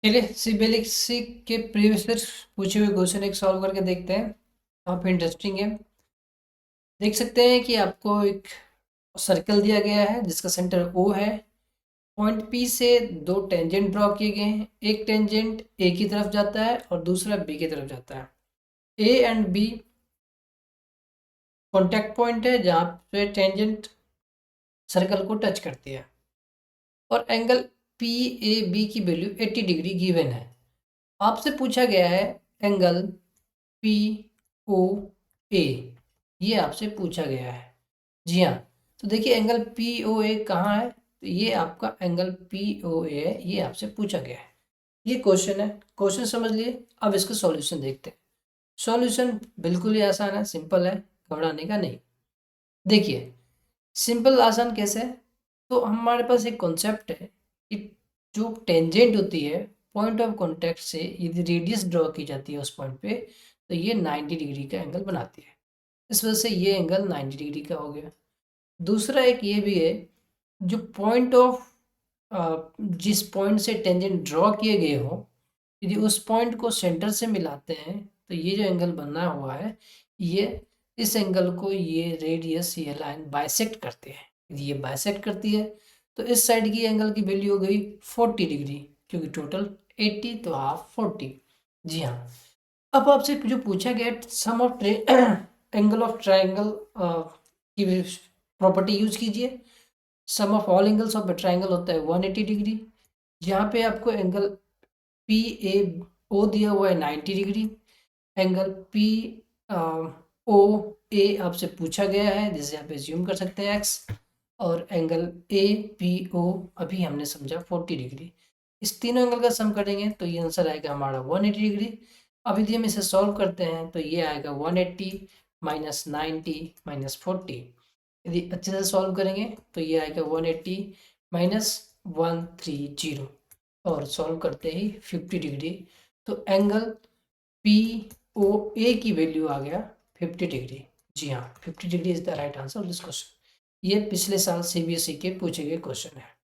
चलिए सीबीएसई के प्रीवियस पूछे हुए क्वेश्चन एक सॉल्व करके देखते हैं। काफ़ी इंटरेस्टिंग है। देख सकते हैं कि आपको एक सर्कल दिया गया है जिसका सेंटर ओ है। पॉइंट पी से दो टेंजेंट ड्रॉ किए गए हैं। एक टेंजेंट ए की तरफ जाता है और दूसरा बी की तरफ जाता है। A and B contact point है जहाँ पे टेंजेंट सर्कल को टच करती है और एंगल पी ए बी की वैल्यू 80 डिग्री गिवन है। आपसे पूछा गया है एंगल पी ओ ए, ये आपसे पूछा गया है। जी हाँ, तो देखिए एंगल पी ओ ए कहाँ है, तो ये आपका एंगल पी ओ ए है, ये आपसे पूछा गया है। ये क्वेश्चन है, क्वेश्चन समझ लिए। अब इसका सॉल्यूशन देखते हैं। सॉल्यूशन बिल्कुल ही आसान है, सिंपल है, घबराने का नहीं। देखिए सिंपल आसान कैसे है, तो हमारे पास एक कॉन्सेप्ट है कि जो टेंजेंट होती है पॉइंट ऑफ कॉन्टैक्ट से यदि रेडियस ड्रॉ की जाती है उस पॉइंट पे, तो ये 90 डिग्री का एंगल बनाती है। इस वजह से ये एंगल 90 डिग्री का हो गया। दूसरा एक ये भी है, जो पॉइंट ऑफ जिस पॉइंट से टेंजेंट ड्रॉ किए गए हो, यदि उस पॉइंट को सेंटर से मिलाते हैं तो ये जो एंगल बना हुआ है, ये इस एंगल को ये रेडियस ये लाइन बाइसेक्ट करते हैं। यदि ये बाइसेक्ट करती है तो इस साइड की एंगल की वैल्यू हो गई 40 डिग्री, क्योंकि टोटल 80 तो हाफ 40। जी हाँ, अब आपसे जो पूछा गया sum of angle of triangle की प्रॉपर्टी यूज कीजिए। Sum of all angles of triangle होता है 180 डिग्री। जहाँ पे आपको एंगल पी ए ओ दिया हुआ है 90 डिग्री। एंगल पी ओ ए आपसे पूछा गया है, जिसे आप एज्यूम कर सकते हैं एक्स। और एंगल ए पी ओ अभी हमने समझा 40 डिग्री। इस तीनों एंगल का सम करेंगे तो ये आंसर आएगा हमारा 180 डिग्री। अब यदि हम इसे सॉल्व करते हैं तो ये आएगा 180 माइनस 90 माइनस 40। यदि अच्छे से सॉल्व करेंगे तो ये आएगा 180 माइनस 130 और सॉल्व करते ही 50 डिग्री। तो एंगल पी ओ ए की वैल्यू आ गया 50 डिग्री। जी हाँ, 50 degree is the right answer of this question. ये पिछले साल सीबीएसई के पूछे गए क्वेश्चन है।